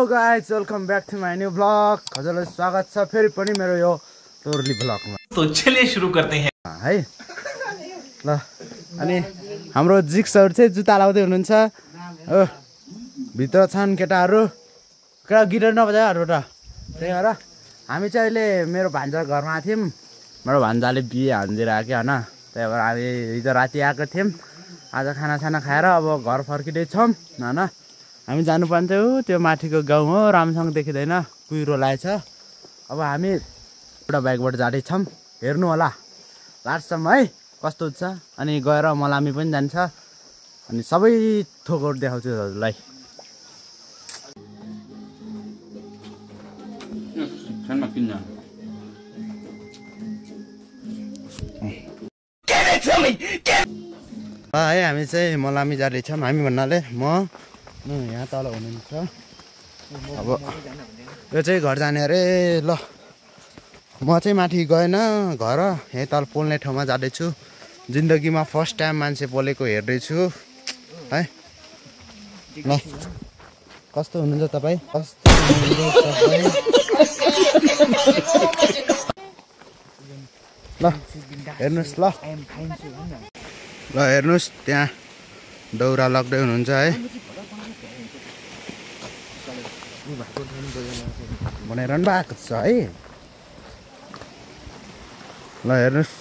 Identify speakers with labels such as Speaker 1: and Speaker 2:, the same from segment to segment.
Speaker 1: Guys welcome back to my new blog. हजुरलाई स्वागत छ फेरि पनि मेरो यो टोर्ली ब्लगमा।
Speaker 2: तो चलिए शुरू करते हैं
Speaker 1: है ल। अनि हाम्रो जिक्सहरु चाहिँ जुत्ता लाउँदै हुनुहुन्छ। हो भित्र छन् केटाहरु। केटा गिटार नबजाउहरु र। त्यही भएर हामी चाहिँ अहिले मेरो भान्जा घरमा थियौं। मेरो भान्जाले बिहे हान्दिरहेको हैन। त्यही भएर हामी हिजो राति आएको थियौं। आज खाना खाएर अब घर फर्किँदै छौं हैन। हामी जानुपर्ने थियो त्यो माथिको गाउँ हो, राम्रोसँग देखिँदैन, कुहिरो लागेछ। अब हामी एउटा बाइकबाट जाँदै छौं। हेर्नु होला लास्टसम्म है कस्तो हुन्छ। अनि गएर मलामी पनि जान्छ। अनि सबै थोकहरु देखाउँछु हजुरलाई। है हामी चाहिँ मलामी जाँदैछौँ। हामी भन्नाले म यहाँ तल हुनुहुन्छ। अब यो चाहिँ घर जाने अरे। ल म चाहिँ माथि गएन घर, यहीँ तल पोल्ने ठाउँमा जाँदैछु। जिन्दगीमा फर्स्ट टाइम मान्छे पोलेको हेर्दैछु है। ल कस्तो हुनुहुन्छ तपाईँ? ल हेर्नुहोस्। ल हेर्नुहोस् त्यहाँ दौरा लग्दै हुनुहुन्छ है बनाइरहनु भएको छ है। ल हेर्नुहोस्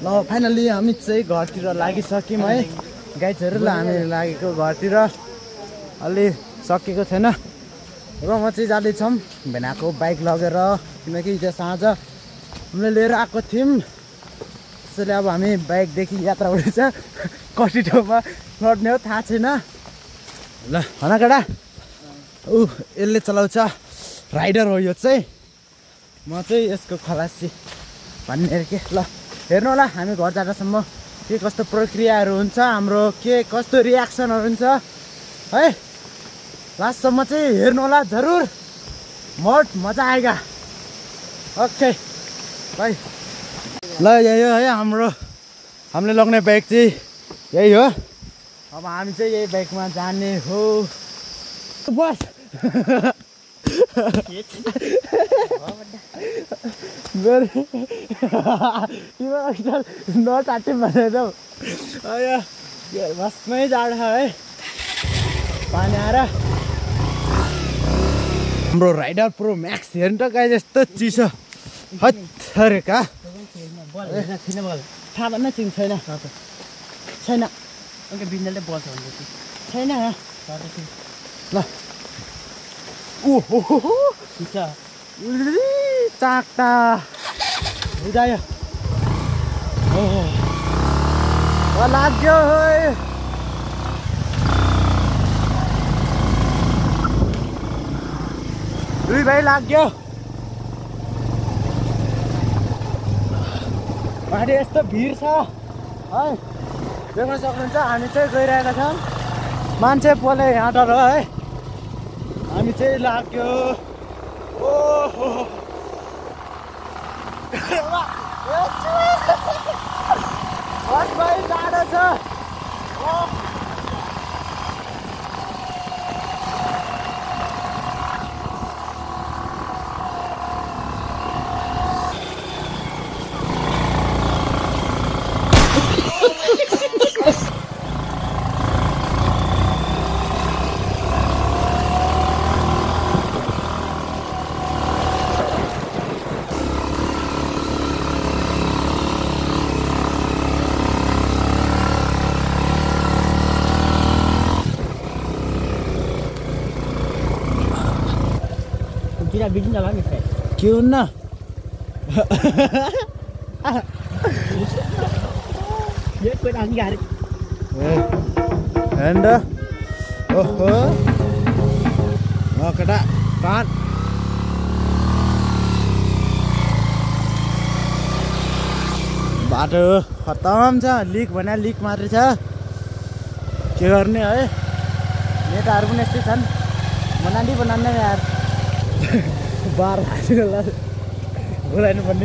Speaker 1: ल फाइनली हामी चाहिँ घरतिर लागिसक्यौँ है गाइजहरुलाई। हामी लागेको घरतिर अलि सकेको छैन र म चाहिँ जाँदैछौँ भेनाको बाइक लगेर, किनकि हिजो साँझ हामीले लिएर आएको थियौँ। त्यसैले अब हामी बाइकदेखि यात्रा हुँदैछ। कति ठाउँमा लड्ने हो थाहा छैन। ल हन केटा यसले चलाउँछ, राइडर हो यो चाहिँ। म चाहिँ यसको खलासी भन्ने के। ल हेर्नु होला हामी घर जाँदासम्म के कस्तो प्रक्रियाहरू हुन्छ, हाम्रो के कस्तो रियाक्सनहरू हुन्छ है। लास्टसम्म चाहिँ हेर्नु होला जरुर, बहुत मजा आएगा। ओके भाइ। ल यही हो है हामीले लग्ने बाइक चाहिँ यही हो। अब हामी चाहिँ यही बाइकमा जाने हो। बस नटाटे भनेर बसमै जाडो है, पानी आएर। हाम्रो राइडर प्रो म्याक्स हेर्नु त गाइस यस्तो चिसो हत्थरेका। थाहा भन्न छैन छैन बिन्दले बल्छ छैन। ल ओहो चाक्टा बुझायो लाग्यो। दुई भाइ लाग्यो। माथि यस्तो भिड छ है, देख्न सक्नुहुन्छ। हामी चाहिँ गइरहेका छौँ, मान्छे पोले यहाँ डर है। हामी चाहिँ लाग्यो। ओहो बस भाइ जाडो छ। के हुन्न and केटा कान बाटो खतम छ लिक भने लिक मात्रै छ के गर्ने है नेताहरू पनि यस्तै छन् बनाउने यार बार बोलाउनु पर्ने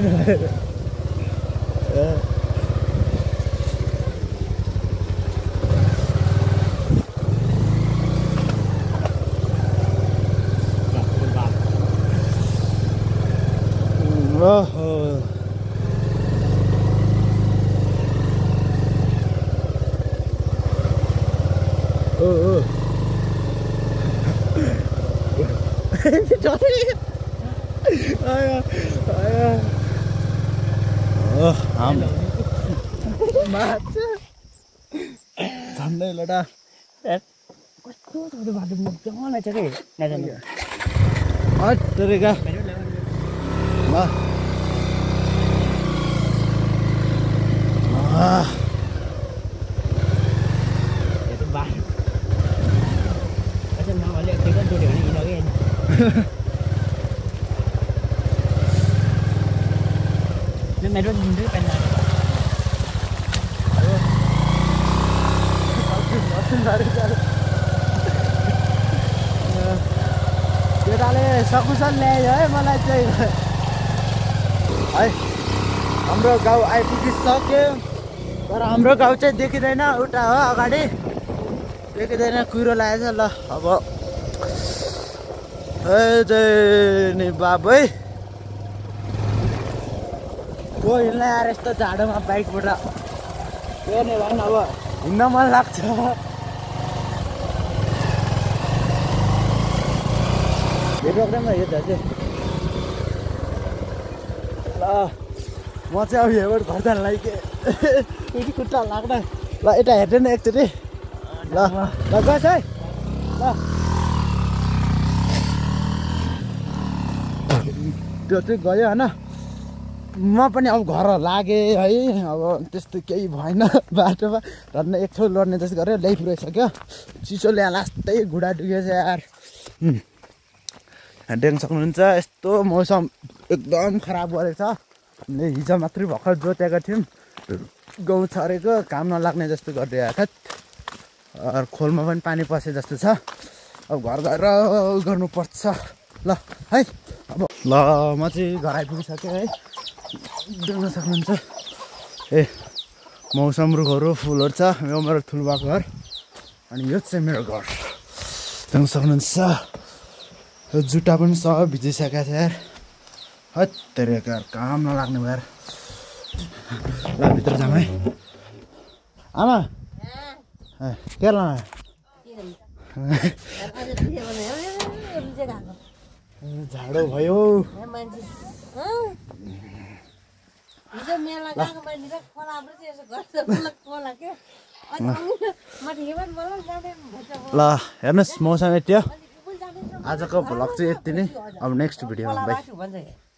Speaker 1: झन्डै लडा
Speaker 2: कस्तो बाटो मजाले छ के नजाने
Speaker 1: तेरेका ल
Speaker 2: Meron din pa na.
Speaker 1: केटाले सकुशल ल्यायो है मलाई चाहिँ है हाम्रो गाउँ आइपुगिसक्यो तर हाम्रो गाउँ चाहिँ देखिँदैन उता हो अगाडि देखिँदैन कुहिरो लागेछ ल अब नि बाबै को हिँड्न आएर यस्तो झाडोमा बाइकबाट के नै भन् अब हिँड्न मन लाग्छ रोक्दैमा यो दाजु ल म चाहिँ अब यहाँबाट घर जानलाई के खुट्टा लाग्दैन ल यता हेर्दैन एकचोटि ल ल गएछ है ल त्यो चाहिँ गयो होइन म पनि अब घर लागेँ है अब त्यस्तो केही भएन बाटोमा धन्न एक ठाउँ लड्ने जस्तो गरेर ल्याइपुऱ्याइसक्यो चिसो ल्या लास्टै घुँडा डुबेछ यार देख्न सक्नुहुन्छ यस्तो मौसम एकदम खराब गरेको छ हामीले हिजो मात्रै भर्खर जोतेका थियौँ गहुँ छरेको काम नलाग्ने जस्तो गरिदियो हठात खोलमा पनि पानी पसे जस्तो छ अब घर गएर गर्नुपर्छ ल है अब ल म चाहिँ घर आइपुगिसकेँ है देख्न सक्नुहुन्छ ए मौसम रुखहरू फुलहरू छ यो मेरो ठुल्बा घर अनि यो चाहिँ मेरो घर देख्न सक्नुहुन्छ जुत्ता पनि सब भिजिसकेको छ यार हत्तेरिका काम नलाग्ने भएर ल भित्र जाऊँ है आमा के ल झाडो भयो ल हेर्नुहोस् मौसम यति हो आजको भ्लग चाहिँ यति नै अब नेक्स्ट भिडियोमा बाइ